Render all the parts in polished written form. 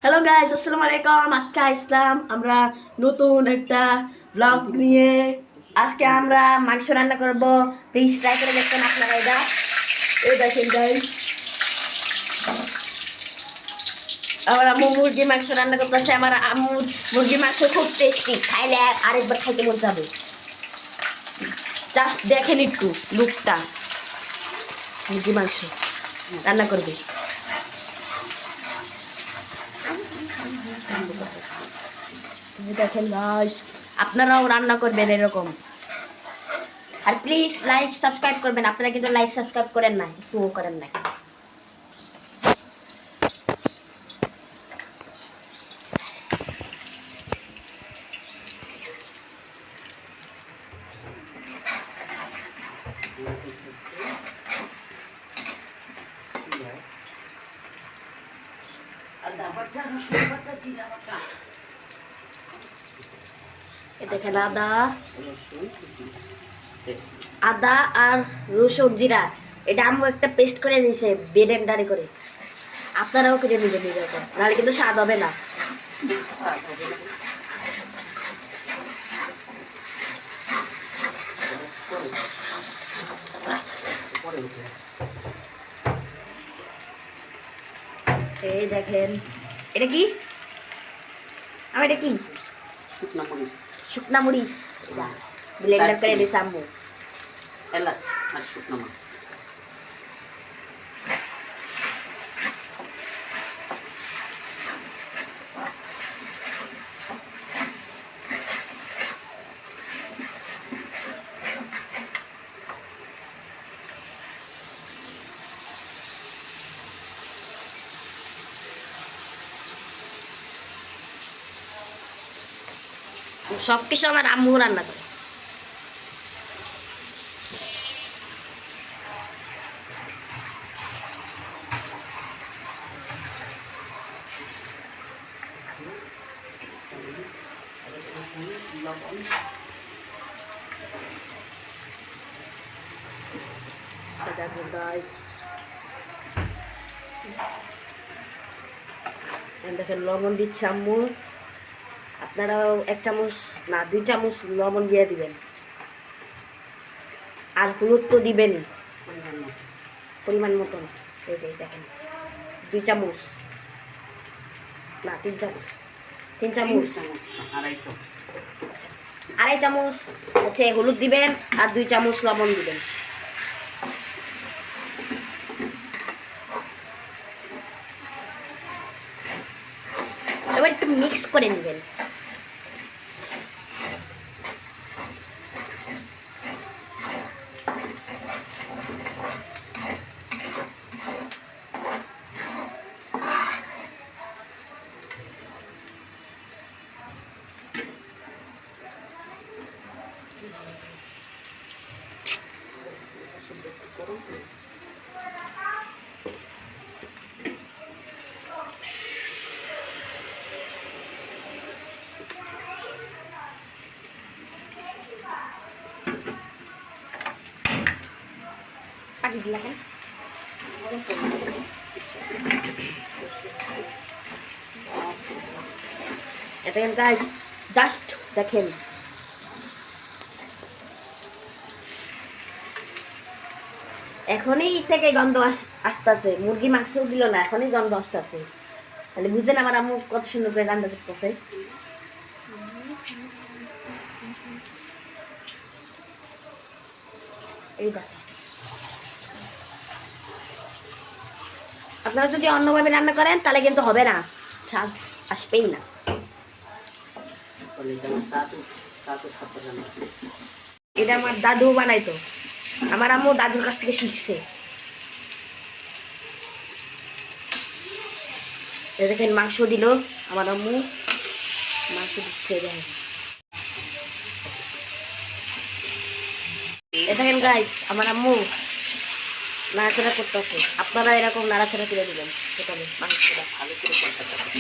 Hello guys, আসসালামু আলাইকুম। আজকে আসলাম আমরা নতুন একটা ব্লগ নিয়ে। আজকে আমরা মাংস রান্না করব। প্লিজ ট্রাই করে দেখবেন আপনারা। এই দেখেন গাইস, আমার আম্মু মুরগি মাংস রান্না করতেছে। আমার আম্মু মুরগি মাংস খুব টেস্টি, খাইলে আরেকবার খাইতে মন যাবে। জাস্ট দেখেন একটু লুকটা। মুরগি মাংস রান্না করবে। দেখেন গাইস, আপনারাও রান্না করবেন এরকম। আর প্লিজ লাইক সাবস্ক্রাইব করবেন। আপনারা কিন্তু লাইক সাবস্ক্রাইব করেন না, একটুও করেন না। দেখেন আদা আর রসুন জিরা, এটা আম্মু একটা পেস্ট করে দিয়েছে ব্লেন্ডারে করে। আপনারাও করে নেবেন এরকম, নাহলে কিন্তু স্বাদ হবে না। এই দেখেন, এটা কি? আমি এটা কি? শুকনা মরিচ ব্লেন্ডার করে দিয়েছে আম্মু। এলাচ আর শুকনো মাছ। সব কিছু আমার আম্মু রান্না করে। দেখেন লবণ দিচ্ছে আম্মু। আপনারাও 1 চামচ না 2 চামচ লবণ দিয়ে দিবেন। আর হলুদ তো দিবেনই পরিমাণ মতন। এই যে দেখেন 2 চামচ না 3 চামচ, 3 চামচ, আড়াই চামচ হচ্ছে হলুদ দিবেন আর 2 চামচ লবণ দিবেন। এবার একটু মিক্স করে নেবেন। পানি দিলাম দেখেন গাইস, জাস্ট দেখেন। এখনই থেকে গন্ধ আসতেছে। মুরগি মাংস দিল না, এখনই গন্ধ আসতেছে। তাহলে বুঝেন আমার আম্মু কত সুন্দর করে রান্না করতেছে। এই দেখেন, আপনারা যদি অন্যভাবে রান্না করেন তাহলে কিন্তু হবে না, স্বাদ আসবেই না। এটা আমার দাদু বানাইতো। আমার আম্মু দাদুর কাছ থেকে শিখছে। দেখেন মাংস দিল আমার আম্মু, মাংস দিচ্ছে। দেখেন গাইস, আমার আম্মু নাড়াচাড়া করতেছে। আপনারা এরকম নাড়াচাড়া করে দিবেন, সেখানে মাংসটা ভালো করে কষাতে হবে।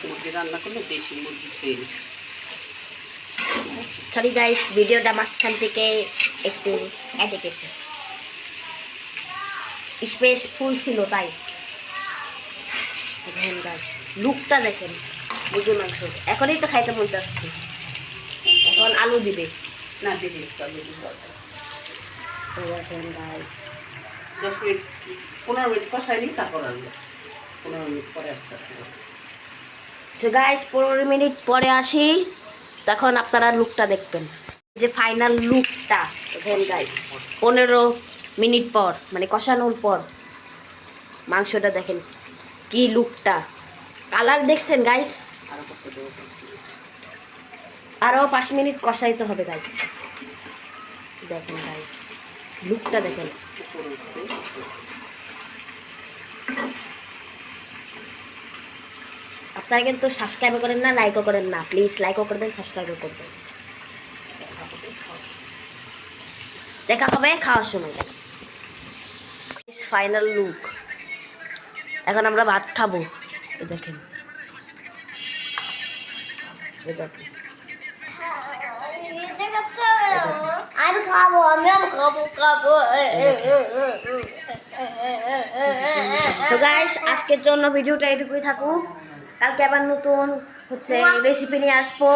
মুরগি রান্না করলে দেশি মুরগি ফেল। সরি গাইস, ভিডিওটা মাঝখান থেকে একটু এটে গেছে, স্পেস ফুল ছিল তাই। দেখেন গাছ, লুকটা দেখেন মুরগির মাংস। এখনই তো খাইতে মন চাচ্ছে। এখন আলু দিবে। না দিদি চলো দিদি দেখেন গাছ, 10 মিনিট 15 মিনিট কষাইনি, তারপর আনবো। 15 মিনিট পরে আসতে আসতে তো গাইস 15 মিনিট পরে আসি, তখন আপনারা লুকটা দেখবেন, যে ফাইনাল লুকটা। দেখেন গাইস 15 মিনিট পর, মানে কষানোর পর মাংসটা দেখেন কি লুকটা, কালার দেখছেন গাইস। আরো করতে দেবো 5 মিনিট। আরও 5 মিনিট কষাইতে হবে গাইস। দেখেন গাইস লুকটা দেখেন। উপরে উঠবে। আপনারা কিন্তু সাবস্ক্রাইব করেন না, লাইকও করেন না, প্লিজ লাইকও করবেন, সাবস্ক্রাইবও করবেন। দেখা হবে খাওয়ার সময় গাইস। ফাইনাল লুক, এখন আমরা ভাত খাবো। এই দেখেন, এই দেখেন। আমি খাবো, আমিও খাবো। তো গাইস আজকের জন্য ভিডিওটা এটুকুই থাকুক, কালকে আবার নতুন হচ্ছে রেসিপি নিয়ে আসবো।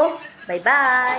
Bye bye.